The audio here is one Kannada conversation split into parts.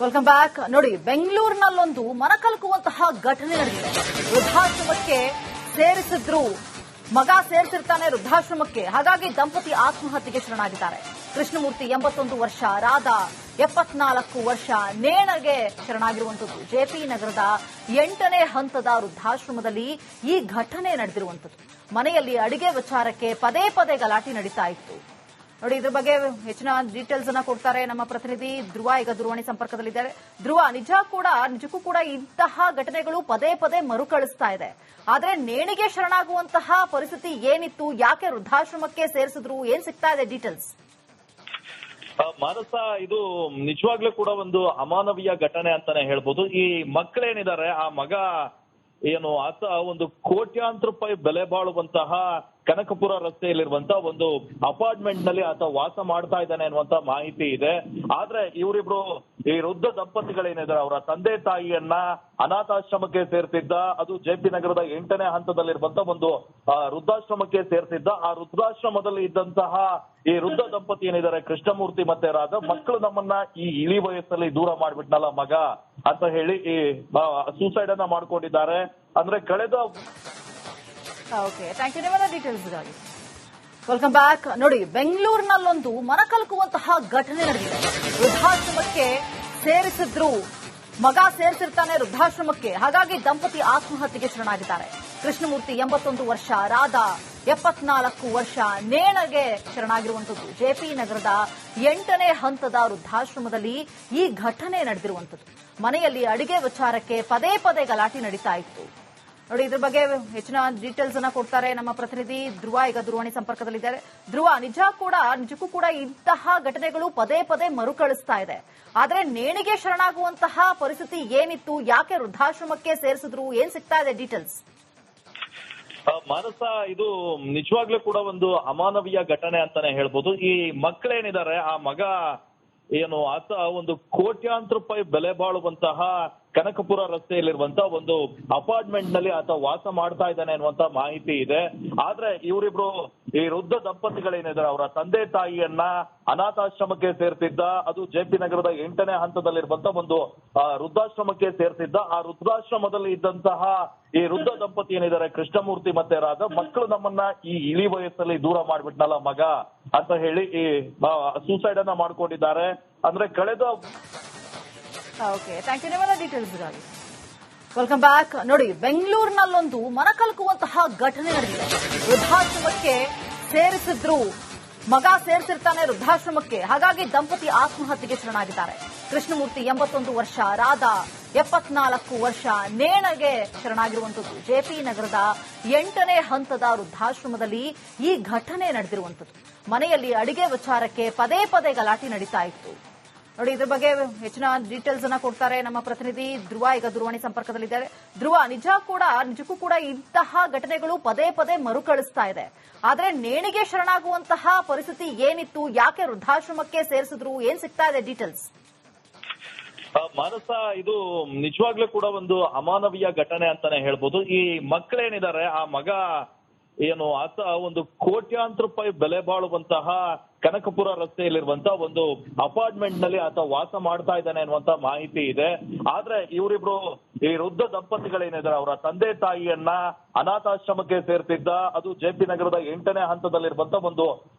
Welcome back. ನೋಡಿ, ಬೆಂಗಳೂರಿನಲ್ಲೊಂದು ಮನಕಲಕುವಂತಹ ಘಟನೆ ನಡೆದಿದೆ. ವೃದ್ಧಾಶ್ರಮಕ್ಕೆ ಸೇರಿಸಿದ್ರು, ಮಗ ಸೇರಿಸಿರ್ತಾನೆ ವೃದ್ಧಾಶ್ರಮಕ್ಕೆ. ಹಾಗಾಗಿ ದಂಪತಿ ಆತ್ಮಹತ್ಯೆಗೆ ಶರಣಾಗಿದ್ದಾರೆ. ಕೃಷ್ಣಮೂರ್ತಿ 81 ವರ್ಷ, ರಾಧಾ 74 ವರ್ಷ ನೇಣಿಗೆ ಶರಣಾಗಿರುವಂತದ್ದು. ಜೆಪಿ ನಗರದ 8ನೇ ಹಂತದ ವೃದ್ಧಾಶ್ರಮದಲ್ಲಿ ಈ ಘಟನೆ ನಡೆದಿರುವಂತದ್ದು. ಮನೆಯಲ್ಲಿ ಅಡಿಗೆ ವಿಚಾರಕ್ಕೆ ಪದೇ ಪದೇ ಗಲಾಟೆ ನಡೀತಾ ಇತ್ತು. ನೋಡಿ, ಇದ್ರ ಬಗ್ಗೆ ಹೆಚ್ಚಿನ ಡೀಟೇಲ್ಸ್ ಅನ್ನ ಕೊಡ್ತಾರೆ ನಮ್ಮ ಪ್ರತಿನಿಧಿ ಧ್ರುವ. ಈಗ ದೂರವಾಣಿ ಸಂಪರ್ಕದಲ್ಲಿದ್ದಾರೆ. ಧ್ರುವ, ನಿಜಕ್ಕೂ ಕೂಡ ಇಂತಹ ಘಟನೆಗಳು ಪದೇ ಪದೇ ಮರುಕಳಿಸ್ತಾ ಇದೆ. ಆದ್ರೆ ನೇಣಿಗೆ ಶರಣಾಗುವಂತಹ ಪರಿಸ್ಥಿತಿ ಏನಿತ್ತು, ಯಾಕೆ ವೃದ್ಧಾಶ್ರಮಕ್ಕೆ ಸೇರಿಸಿದ್ರು, ಏನ್ ಸಿಗ್ತಾ ಇದೆ ಡೀಟೇಲ್ಸ್? ಮಾನಸ, ಇದು ನಿಜವಾಗ್ಲೂ ಕೂಡ ಒಂದು ಅಮಾನವೀಯ ಘಟನೆ ಅಂತಾನೆ ಹೇಳ್ಬೋದು. ಈ ಮಕ್ಕಳೇನಿದ್ದಾರೆ, ಆ ಮಗ ಏನು ಆತ ಒಂದು ಕೋಟ್ಯಾಂತರ ರೂಪಾಯಿ ಬೆಲೆ ಬಾಳುವಂತಹ ಕನಕಪುರ ರಸ್ತೆಯಲ್ಲಿರುವಂತಹ ಒಂದು ಅಪಾರ್ಟ್ಮೆಂಟ್ ನಲ್ಲಿ ಆತ ವಾಸ ಮಾಡ್ತಾ ಇದ್ದಾನೆ ಅನ್ನುವಂತ ಮಾಹಿತಿ ಇದೆ. ಆದ್ರೆ ಇವರಿಬ್ರು ಈ ವೃದ್ಧ ದಂಪತಿಗಳೇನಿದ್ದಾರೆ, ಅವರ ತಂದೆ ತಾಯಿಯನ್ನ ಅನಾಥಾಶ್ರಮಕ್ಕೆ ಸೇರ್ತಿದ್ದ. ಅದು ಜೆಪಿ ನಗರದ 8ನೇ ಹಂತದಲ್ಲಿರುವಂತಹ ಒಂದು ವೃದ್ಧಾಶ್ರಮಕ್ಕೆ ಸೇರ್ತಿದ್ದ. ಆ ವೃದ್ಧಾಶ್ರಮದಲ್ಲಿ ಇದ್ದಂತಹ ಈ ವೃದ್ಧ ದಂಪತಿ ಏನಿದ್ದಾರೆ, ಕೃಷ್ಣಮೂರ್ತಿ ಮತ್ತೆ ರಾಧಾ, ಮಕ್ಕಳು ನಮ್ಮನ್ನ ಈ ಇಳಿ ವಯಸ್ಸಲ್ಲಿ ದೂರ ಮಾಡ್ಬಿಟ್ನಲ್ಲ ಮಗ ಅಂತ ಹೇಳಿ ಈ ಸೂಸೈಡ್ ಅನ್ನ ಮಾಡ್ಕೊಂಡಿದ್ದಾರೆ. ಅಂದ್ರೆ ಕಳೆದ ಡೀಟೇಲ್ಸ್ಗಾಗಿ ವೆಲ್ಕಮ್ ಬ್ಯಾಕ್. ನೋಡಿ, ಬೆಂಗಳೂರಿನಲ್ಲೊಂದು ಮನಕಲಕುವಂತಹ ಘಟನೆ ನಡೆದಿದೆ. ವೃದ್ಧಾಶ್ರಮಕ್ಕೆ ಸೇರಿಸಿದ್ರು, ಮಗ ಸೇರಿಸಿರ್ತಾನೆ ವೃದ್ಧಾಶ್ರಮಕ್ಕೆ. ಹಾಗಾಗಿ ದಂಪತಿ ಆತ್ಮಹತ್ಯೆಗೆ ಶರಣಾಗಿದ್ದಾರೆ. ಕೃಷ್ಣಮೂರ್ತಿ 81 ವರ್ಷ, ರಾಧಾ 74 ವರ್ಷ ನೇಣಿಗೆ ಶರಣಾಗಿರುವಂತದ್ದು. ಜೆಪಿ ನಗರದ 8ನೇ ಹಂತದ ವೃದ್ಧಾಶ್ರಮದಲ್ಲಿ ಈ ಘಟನೆ ನಡೆದಿರುವಂತದ್ದು. ಮನೆಯಲ್ಲಿ ಅಡಿಗೆ ವಿಚಾರಕ್ಕೆ ಪದೇ ಪದೇ ಗಲಾಟೆ ನಡೀತಾ ಇತ್ತು. ನೋಡಿ, ಇದ್ರ ಬಗ್ಗೆ ಹೆಚ್ಚಿನ ಡೀಟೇಲ್ಸ್ ಅನ್ನ ಕೊಡ್ತಾರೆ ನಮ್ಮ ಪ್ರತಿನಿಧಿ ಧ್ರುವ. ಈಗ ದೂರವಾಣಿ ಸಂಪರ್ಕದಲ್ಲಿದ್ದಾರೆ. ಧ್ರುವ, ನಿಜಕ್ಕೂ ಕೂಡ ಇಂತಹ ಘಟನೆಗಳು ಪದೇ ಪದೇ ಮರುಕಳಿಸ್ತಾ ಇದೆ. ಆದ್ರೆ ನೇಣಿಗೆ ಶರಣಾಗುವಂತಹ ಪರಿಸ್ಥಿತಿ ಏನಿತ್ತು, ಯಾಕೆ ವೃದ್ಧಾಶ್ರಮಕ್ಕೆ ಸೇರಿಸಿದ್ರು, ಏನ್ ಸಿಗ್ತಾ ಇದೆ ಡೀಟೇಲ್ಸ್? ಮಾನಸ, ಇದು ನಿಜವಾಗ್ಲೂ ಕೂಡ ಒಂದು ಅಮಾನವೀಯ ಘಟನೆ ಅಂತಾನೆ ಹೇಳ್ಬೋದು. ಈ ಮಕ್ಕಳೇನಿದ್ದಾರೆ, ಆ ಮಗ ಏನು ಆತ ಒಂದು ಕೋಟ್ಯಾಂತರ ರೂಪಾಯಿ ಬೆಲೆ ಬಾಳುವಂತಹ ಕನಕಪುರ ರಸ್ತೆಯಲ್ಲಿರುವಂತಹ ಒಂದು ಅಪಾರ್ಟ್ಮೆಂಟ್ ನಲ್ಲಿ ಆತ ವಾಸ ಮಾಡ್ತಾ ಇದ್ದಾನೆ ಅನ್ನುವಂತ ಮಾಹಿತಿ ಇದೆ. ಆದ್ರೆ ಇವರಿಬ್ರು ಈ ವೃದ್ಧ ದಂಪತಿಗಳೇನಿದ್ದಾರೆ, ಅವರ ತಂದೆ ತಾಯಿಯನ್ನ ಅನಾಥಾಶ್ರಮಕ್ಕೆ ಸೇರ್ತಿದ್ದ. ಅದು ಜೆಪಿ ನಗರದ 8ನೇ ಹಂತದಲ್ಲಿರುವಂತಹ ಒಂದು ವೃದ್ಧಾಶ್ರಮಕ್ಕೆ ಸೇರ್ತಿದ್ದ. ಆ ವೃದ್ಧಾಶ್ರಮದಲ್ಲಿ ಇದ್ದಂತಹ ಈ ವೃದ್ಧ ದಂಪತಿ ಏನಿದ್ದಾರೆ, ಕೃಷ್ಣಮೂರ್ತಿ ಮತ್ತೆ ರಾಧಾ, ಮಕ್ಕಳು ನಮ್ಮನ್ನ ಈ ಇಳಿ ವಯಸ್ಸಲ್ಲಿ ದೂರ ಮಾಡ್ಬಿಟ್ನಲ್ಲ ಮಗ ಅಂತ ಹೇಳಿ ಈ ಸೂಸೈಡ್ ಅನ್ನ ಮಾಡ್ಕೊಂಡಿದ್ದಾರೆ. ಅಂದ್ರೆ ಕಳೆದ ಡೀಟೇಲ್ಸ್ಗಾಗಿ ವೆಲ್ಕಮ್ ಬ್ಯಾಕ್. ನೋಡಿ, ಬೆಂಗಳೂರಿನಲ್ಲೊಂದು ಮನಕಲಕುವಂತಹ ಘಟನೆ ನಡೆದಿದೆ. ವೃದ್ಧಾಶ್ರಮಕ್ಕೆ ಸೇರಿಸಿದ್ರು, ಮಗ ಸೇರಿಸಿರ್ತಾನೆ ವೃದ್ಧಾಶ್ರಮಕ್ಕೆ. ಹಾಗಾಗಿ ದಂಪತಿ ಆತ್ಮಹತ್ಯೆಗೆ ಶರಣಾಗಿದ್ದಾರೆ. ಕೃಷ್ಣಮೂರ್ತಿ 81 ವರ್ಷ, ರಾಧಾ 74 ವರ್ಷ ನೇಣಿಗೆ ಶರಣಾಗಿರುವಂತದ್ದು. ಜೆಪಿ ನಗರದ 8ನೇ ಹಂತದ ವೃದ್ಧಾಶ್ರಮದಲ್ಲಿ ಈ ಘಟನೆ ನಡೆದಿರುವಂತದ್ದು. ಮನೆಯಲ್ಲಿ ಅಡಿಗೆ ವಿಚಾರಕ್ಕೆ ಪದೇ ಪದೇ ಗಲಾಟೆ ನಡೀತಾ ಇತ್ತು. ನೋಡಿ, ಇದ್ರ ಬಗ್ಗೆ ಹೆಚ್ಚಿನ ಡೀಟೇಲ್ಸ್ ಅನ್ನ ಕೊಡ್ತಾರೆ ನಮ್ಮ ಪ್ರತಿನಿಧಿ ಧ್ರುವ. ಈಗ ದೂರವಾಣಿ ಸಂಪರ್ಕದಲ್ಲಿದ್ದಾರೆ. ಧ್ರುವ, ನಿಜಕ್ಕೂ ಕೂಡ ಇಂತಹ ಘಟನೆಗಳು ಪದೇ ಪದೇ ಮರುಕಳಿಸ್ತಾ ಇದೆ. ಆದ್ರೆ ನೇಣಿಗೆ ಶರಣಾಗುವಂತಹ ಪರಿಸ್ಥಿತಿ ಏನಿತ್ತು, ಯಾಕೆ ವೃದ್ಧಾಶ್ರಮಕ್ಕೆ ಸೇರಿಸಿದ್ರು, ಏನ್ ಸಿಗ್ತಾ ಇದೆ ಡೀಟೇಲ್ಸ್? ಮಾನಸ, ಇದು ನಿಜವಾಗ್ಲೂ ಕೂಡ ಒಂದು ಅಮಾನವೀಯ ಘಟನೆ ಅಂತಾನೆ ಹೇಳ್ಬೋದು. ಈ ಮಕ್ಕಳೇನಿದ್ದಾರೆ, ಆ ಮಗ ಏನು ಆತ ಒಂದು ಕೋಟ್ಯಾಂತರ ರೂಪಾಯಿ ಬೆಲೆ ಬಾಳುವಂತಹ ಕನಕಪುರ ರಸ್ತೆಯಲ್ಲಿರುವಂತಹ ಒಂದು ಅಪಾರ್ಟ್ಮೆಂಟ್ ನಲ್ಲಿ ಆತ ವಾಸ ಮಾಡ್ತಾ ಇದ್ದಾನೆ ಅನ್ನುವಂತ ಮಾಹಿತಿ ಇದೆ. ಆದ್ರೆ ಇವರಿಬ್ರು ಈ ವೃದ್ಧ ದಂಪತಿಗಳೇನಿದ್ದಾರೆ, ಅವರ ತಂದೆ ತಾಯಿಯನ್ನ ಅನಾಥಾಶ್ರಮಕ್ಕೆ ಸೇರ್ತಿದ್ದ. ಅದು ಜೆಪಿ ನಗರದ 8ನೇ ಹಂತದಲ್ಲಿರುವಂತಹ ಒಂದು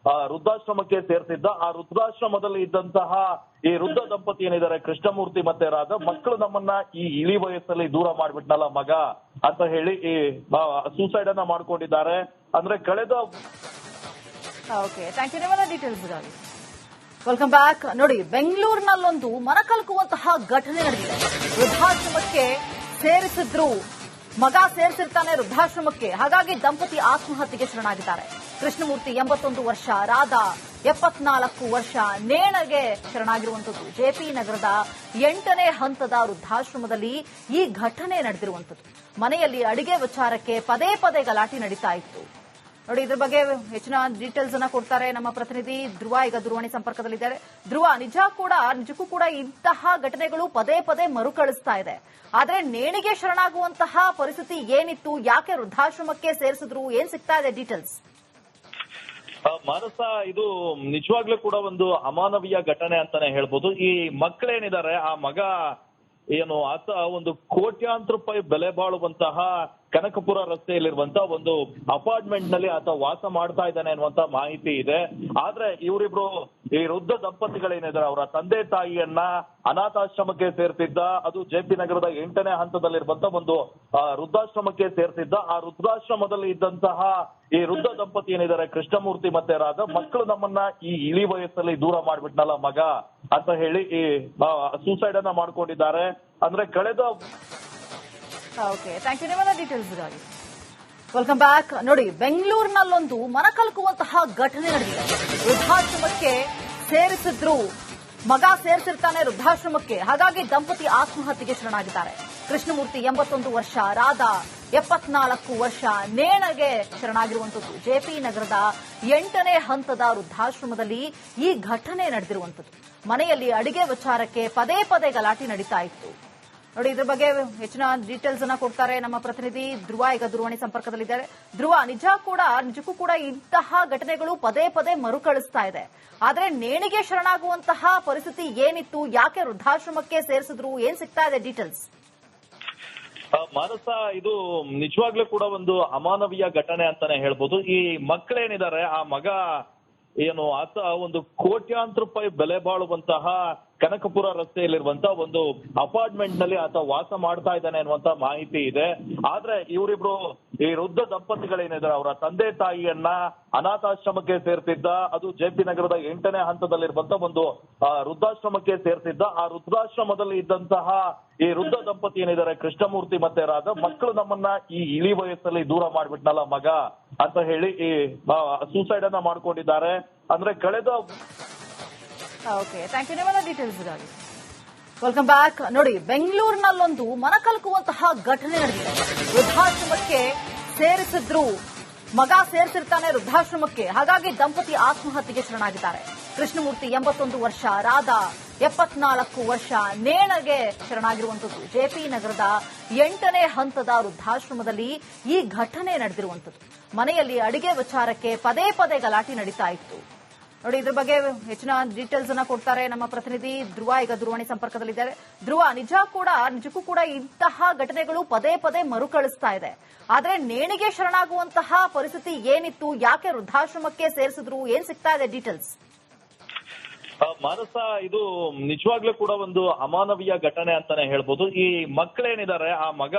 ವೃದ್ಧಾಶ್ರಮಕ್ಕೆ ಸೇರ್ತಿದ್ದ. ಆ ವೃದ್ಧಾಶ್ರಮದಲ್ಲಿ ಇದ್ದಂತಹ ಈ ವೃದ್ಧ ದಂಪತಿ ಏನಿದ್ದಾರೆ, ಕೃಷ್ಣಮೂರ್ತಿ ಮತ್ತೆ ರಾಧಾ, ಮಕ್ಕಳು ನಮ್ಮನ್ನ ಈ ಇಳಿ ವಯಸ್ಸಲ್ಲಿ ದೂರ ಮಾಡ್ಬಿಟ್ನಲ್ಲ ಮಗ ಅಂತ ಹೇಳಿ ಈ ಸೂಸೈಡ್ ಅನ್ನ ಮಾಡ್ಕೊಂಡಿದ್ದಾರೆ. ಅಂದ್ರೆ ಕಳೆದ ಡೀಟೇಲ್ಸ್ಗಾಗಿ ವೆಲ್ಕಮ್ ಬ್ಯಾಕ್. ನೋಡಿ, ಬೆಂಗಳೂರಿನಲ್ಲೊಂದು ಮನಕಲಕುವಂತಹ ಘಟನೆ ನಡೆದಿದೆ. ವೃದ್ಧಾಶ್ರಮಕ್ಕೆ ಸೇರಿಸಿದ್ರು, ಮಗ ಸೇರಿಸಿರ್ತಾನೆ ವೃದ್ಧಾಶ್ರಮಕ್ಕೆ. ಹಾಗಾಗಿ ದಂಪತಿ ಆತ್ಮಹತ್ಯೆಗೆ ಶರಣಾಗಿದ್ದಾರೆ. ಕೃಷ್ಣಮೂರ್ತಿ 81 ವರ್ಷ, ರಾಧಾ 74 ವರ್ಷ ನೇಣಿಗೆ ಶರಣಾಗಿರುವಂತದ್ದು. ಜೆಪಿ ನಗರದ 8ನೇ ಹಂತದ ವೃದ್ಧಾಶ್ರಮದಲ್ಲಿ ಈ ಘಟನೆ ನಡೆದಿರುವಂತದ್ದು. ಮನೆಯಲ್ಲಿ ಅಡಿಗೆ ವಿಚಾರಕ್ಕೆ ಪದೇ ಪದೇ ಗಲಾಟೆ ನಡೀತಾ ಇತ್ತು. ನೋಡಿ, ಇದ್ರ ಬಗ್ಗೆ ಹೆಚ್ಚಿನ ಡೀಟೇಲ್ಸ್ ಅನ್ನ ಕೊಡ್ತಾರೆ ನಮ್ಮ ಪ್ರತಿನಿಧಿ ಧ್ರುವ. ಈಗ ದೂರವಾಣಿ ಸಂಪರ್ಕದಲ್ಲಿದ್ದಾರೆ. ಧ್ರುವ, ನಿಜಕ್ಕೂ ಕೂಡ ಇಂತಹ ಘಟನೆಗಳು ಪದೇ ಪದೇ ಮರುಕಳಿಸ್ತಾ ಇದೆ. ಆದ್ರೆ ನೇಣಿಗೆ ಶರಣಾಗುವಂತಹ ಪರಿಸ್ಥಿತಿ ಏನಿತ್ತು, ಯಾಕೆ ವೃದ್ಧಾಶ್ರಮಕ್ಕೆ ಸೇರಿಸಿದ್ರು, ಏನ್ ಸಿಗ್ತಾ ಇದೆ ಡೀಟೇಲ್ಸ್? ಮಾನಸ ಇದು ನಿಜವಾಗ್ಲೂ ಕೂಡ ಒಂದು ಅಮಾನವೀಯ ಘಟನೆ ಅಂತಾನೆ ಹೇಳ್ಬೋದು. ಈ ಮಕ್ಕಳೇನಿದ್ದಾರೆ ಆ ಮಗ ಏನು ಆತ ಒಂದು ಕೋಟ್ಯಾಂತರ ರೂಪಾಯಿ ಬೆಲೆ ಬಾಳುವಂತಹ ಕನಕಪುರ ರಸ್ತೆಯಲ್ಲಿರುವಂತಹ ಒಂದು ಅಪಾರ್ಟ್ಮೆಂಟ್ ನಲ್ಲಿ ಆತ ವಾಸ ಮಾಡ್ತಾ ಇದ್ದಾನೆ ಅನ್ನುವಂತ ಮಾಹಿತಿ ಇದೆ. ಆದ್ರೆ ಇವರಿಬ್ರು ಈ ವೃದ್ಧ ದಂಪತಿಗಳೇನಿದ್ದಾರೆ ಅವರ ತಂದೆ ತಾಯಿಯನ್ನ ಅನಾಥಾಶ್ರಮಕ್ಕೆ ಸೇರ್ತಿದ್ದ. ಅದು ಜೆಪಿ ನಗರದ 8ನೇ ಹಂತದಲ್ಲಿರುವಂತಹ ಒಂದು ವೃದ್ಧಾಶ್ರಮಕ್ಕೆ ಸೇರ್ತಿದ್ದ. ಆ ವೃದ್ಧಾಶ್ರಮದಲ್ಲಿ ಇದ್ದಂತಹ ಈ ವೃದ್ಧ ದಂಪತಿ ಏನಿದ್ದಾರೆ ಕೃಷ್ಣಮೂರ್ತಿ ಮತ್ತೆ ರಾಧ, ಮಕ್ಕಳು ನಮ್ಮನ್ನ ಈ ಇಳಿ ವಯಸ್ಸಲ್ಲಿ ದೂರ ಮಾಡ್ಬಿಟ್ನಲ್ಲ ಮಗ ಅಂತ ಹೇಳಿ ಈ ಸೂಸೈಡ್ ಅನ್ನ ಮಾಡ್ಕೊಂಡಿದ್ದಾರೆ. ಅಂದ್ರೆ ಕಳೆದ ಓಕೆ, ಥ್ಯಾಂಕ್ ಯು ನಿಮ್ಮೆಲ್ಲ ಡೀಟೇಲ್ಸ್ಗಾಗಿ. Welcome back. ನೋಡಿ, ಬೆಂಗಳೂರಿನಲ್ಲೊಂದು ಮನಕಲಕುವಂತಹ ಘಟನೆ ನಡೆದಿದೆ. ವೃದ್ಧಾಶ್ರಮಕ್ಕೆ ಸೇರಿಸಿದ್ರು, ಮಗ ಸೇರಿಸಿರ್ತಾನೆ ವೃದ್ಧಾಶ್ರಮಕ್ಕೆ. ಹಾಗಾಗಿ ದಂಪತಿ ಆತ್ಮಹತ್ಯೆಗೆ ಶರಣಾಗಿದ್ದಾರೆ. ಕೃಷ್ಣಮೂರ್ತಿ 81 ವರ್ಷ, ರಾಧಾ 74 ವರ್ಷ ನೇಣಿಗೆ ಶರಣಾಗಿರುವಂತದ್ದು. ಜೆಪಿ ನಗರದ 8ನೇ ಹಂತದ ವೃದ್ಧಾಶ್ರಮದಲ್ಲಿ ಈ ಘಟನೆ ನಡೆದಿರುವಂತದ್ದು. ಮನೆಯಲ್ಲಿ ಅಡಿಗೆ ವಿಚಾರಕ್ಕೆ ಪದೇ ಪದೇ ಗಲಾಟೆ ನಡೀತಾ ಇತ್ತು. ನೋಡಿ, ಇದ್ರ ಬಗ್ಗೆ ಹೆಚ್ಚಿನ ಡೀಟೇಲ್ಸ್ ಅನ್ನ ಕೊಡ್ತಾರೆ ನಮ್ಮ ಪ್ರತಿನಿಧಿ ಧ್ರುವ. ಈಗ ದೂರವಾಣಿ ಸಂಪರ್ಕದಲ್ಲಿದ್ದಾರೆ. ಧ್ರುವ, ನಿಜಕ್ಕೂ ಕೂಡ ಇಂತಹ ಘಟನೆಗಳು ಪದೇ ಪದೇ ಮರುಕಳಿಸ್ತಾ ಇದೆ. ಆದ್ರೆ ನೇಣಿಗೆ ಶರಣಾಗುವಂತಹ ಪರಿಸ್ಥಿತಿ ಏನಿತ್ತು, ಯಾಕೆ ವೃದ್ಧಾಶ್ರಮಕ್ಕೆ ಸೇರಿಸಿದ್ರು, ಏನ್ ಸಿಗ್ತಾ ಇದೆ ಡೀಟೇಲ್ಸ್? ಮಾನಸ ಇದು ನಿಜವಾಗ್ಲೂ ಕೂಡ ಒಂದು ಅಮಾನವೀಯ ಘಟನೆ ಅಂತಾನೆ ಹೇಳ್ಬೋದು. ಈ ಮಕ್ಕಳೇನಿದ್ದಾರೆ ಆ ಮಗ ಏನು ಆತ ಒಂದು ಕೋಟ್ಯಾಂತರ ರೂಪಾಯಿ ಬೆಲೆ ಬಾಳುವಂತಹ ಕನಕಪುರ ರಸ್ತೆಯಲ್ಲಿರುವಂತಹ ಒಂದು ಅಪಾರ್ಟ್ಮೆಂಟ್ ನಲ್ಲಿ ಆತ ವಾಸ ಮಾಡ್ತಾ ಇದ್ದಾನೆ ಅನ್ನುವಂತ ಮಾಹಿತಿ ಇದೆ. ಆದ್ರೆ ಇವರಿಬ್ರು ಈ ವೃದ್ಧ ದಂಪತಿಗಳೇನಿದ್ದಾರೆ ಅವರ ತಂದೆ ತಾಯಿಯನ್ನ ಅನಾಥಾಶ್ರಮಕ್ಕೆ ಸೇರ್ತಿದ್ದ. ಅದು ಜೆಪಿ ನಗರದ 8ನೇ ಹಂತದಲ್ಲಿರುವಂತಹ ಒಂದು ವೃದ್ಧಾಶ್ರಮಕ್ಕೆ ಸೇರ್ತಿದ್ದ. ಆ ವೃದ್ಧಾಶ್ರಮದಲ್ಲಿ ಇದ್ದಂತಹ ಈ ವೃದ್ಧ ದಂಪತಿ ಏನಿದ್ದಾರೆ ಕೃಷ್ಣಮೂರ್ತಿ ಮತ್ತೆ ರಾಧ, ಮಕ್ಕಳು ನಮ್ಮನ್ನ ಈ ಇಳಿ ವಯಸ್ಸಲ್ಲಿ ದೂರ ಮಾಡ್ಬಿಟ್ನಲ್ಲ ಮಗ ಅಂತ ಹೇಳಿ ಈ ಸೂಸೈಡ್ ಅನ್ನ ಮಾಡ್ಕೊಂಡಿದ್ದಾರೆ. ಅಂದ್ರೆ ಕಳೆದ ಓಕೆ, ಥ್ಯಾಂಕ್ ಯು ನಿಮ್ಮೆಲ್ಲ ಡೀಟೇಲ್ಸ್ಗಾಗಿ. Welcome back. ನೋಡಿ, ಬೆಂಗಳೂರಿನಲ್ಲೊಂದು ಮನಕಲಕುವಂತಹ ಘಟನೆ ನಡೆದಿದೆ. ವೃದ್ಧಾಶ್ರಮಕ್ಕೆ ಸೇರಿಸಿದ್ರು, ಮಗ ಸೇರಿಸಿರ್ತಾನೆ ವೃದ್ಧಾಶ್ರಮಕ್ಕೆ. ಹಾಗಾಗಿ ದಂಪತಿ ಆತ್ಮಹತ್ಯೆಗೆ ಶರಣಾಗಿದ್ದಾರೆ. ಕೃಷ್ಣಮೂರ್ತಿ 81 ವರ್ಷ, ರಾಧಾ 74 ವರ್ಷ ನೇಣಿಗೆ ಶರಣಾಗಿರುವಂತದ್ದು. ಜೆಪಿ ನಗರದ 8ನೇ ಹಂತದ ವೃದ್ಧಾಶ್ರಮದಲ್ಲಿ ಈ ಘಟನೆ ನಡೆದಿರುವಂತದ್ದು. ಮನೆಯಲ್ಲಿ ಅಡಿಗೆ ವಿಚಾರಕ್ಕೆ ಪದೇ ಪದೇ ಗಲಾಟೆ ನಡೀತಾ ಇತ್ತು. ನೋಡಿ, ಇದ್ರ ಬಗ್ಗೆ ಹೆಚ್ಚಿನ ಡೀಟೇಲ್ಸ್ ಅನ್ನ ಕೊಡ್ತಾರೆ ನಮ್ಮ ಪ್ರತಿನಿಧಿ ಧ್ರುವ. ಈಗ ದೂರವಾಣಿ ಸಂಪರ್ಕದಲ್ಲಿದ್ದಾರೆ. ಧ್ರುವ, ನಿಜಕ್ಕೂ ಕೂಡ ಇಂತಹ ಘಟನೆಗಳು ಪದೇ ಪದೇ ಮರುಕಳಿಸ್ತಾ ಇದೆ. ಆದ್ರೆ ನೇಣಿಗೆ ಶರಣಾಗುವಂತಹ ಪರಿಸ್ಥಿತಿ ಏನಿತ್ತು, ಯಾಕೆ ವೃದ್ಧಾಶ್ರಮಕ್ಕೆ ಸೇರಿಸಿದ್ರು, ಏನ್ ಸಿಗ್ತಾ ಇದೆ ಡೀಟೇಲ್ಸ್? ಮಾನಸ ಇದು ನಿಜವಾಗ್ಲೂ ಕೂಡ ಒಂದು ಅಮಾನವೀಯ ಘಟನೆ ಅಂತಾನೆ ಹೇಳ್ಬೋದು. ಈ ಮಕ್ಕಳೇನಿದ್ದಾರೆ ಆ ಮಗ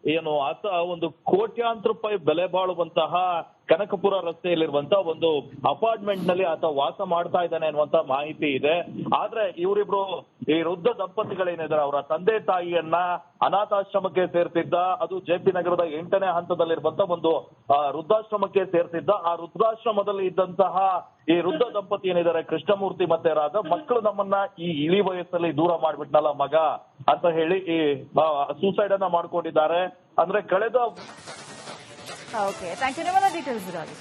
ಏನು ಆತ ಒಂದು ಕೋಟ್ಯಾಂತರ ರೂಪಾಯಿ ಬೆಲೆ ಬಾಳುವಂತಹ ಕನಕಪುರ ರಸ್ತೆಯಲ್ಲಿರುವಂತಹ ಒಂದು ಅಪಾರ್ಟ್ಮೆಂಟ್ ನಲ್ಲಿ ಆತ ವಾಸ ಮಾಡ್ತಾ ಇದ್ದಾನೆ ಅನ್ನುವಂತ ಮಾಹಿತಿ ಇದೆ. ಆದ್ರೆ ಇವರಿಬ್ರು ಈ ವೃದ್ಧ ದಂಪತಿಗಳೇನಿದ್ದಾರೆ ಅವರ ತಂದೆ ತಾಯಿಯನ್ನ ಅನಾಥಾಶ್ರಮಕ್ಕೆ ಸೇರ್ತಿದ್ದ. ಅದು ಜೆಪಿ ನಗರದ 8ನೇ ಹಂತದಲ್ಲಿರುವಂತಹ ಒಂದು ವೃದ್ಧಾಶ್ರಮಕ್ಕೆ ಸೇರ್ತಿದ್ದ. ಆ ವೃದ್ಧಾಶ್ರಮದಲ್ಲಿ ಇದ್ದಂತಹ ಈ ವೃದ್ಧ ದಂಪತಿ ಏನಿದ್ದಾರೆ ಕೃಷ್ಣಮೂರ್ತಿ ಮತ್ತೆ ರಾಧ, ಮಕ್ಕಳು ನಮ್ಮನ್ನ ಈ ಇಳಿ ವಯಸ್ಸಲ್ಲಿ ದೂರ ಮಾಡ್ಬಿಟ್ನಲ್ಲ ಮಗ ಅಂತ ಹೇಳಿ ಈ ಸೂಸೈಡ್ ಅನ್ನ ಮಾಡ್ಕೊಂಡಿದ್ದಾರೆ. ಅಂದ್ರೆ ಕಳೆದ ಓಕೆ, ಥ್ಯಾಂಕ್ ಯು ನಿಮ್ಮೆಲ್ಲ ಡೀಟೇಲ್ಸ್ಗಾಗಿ.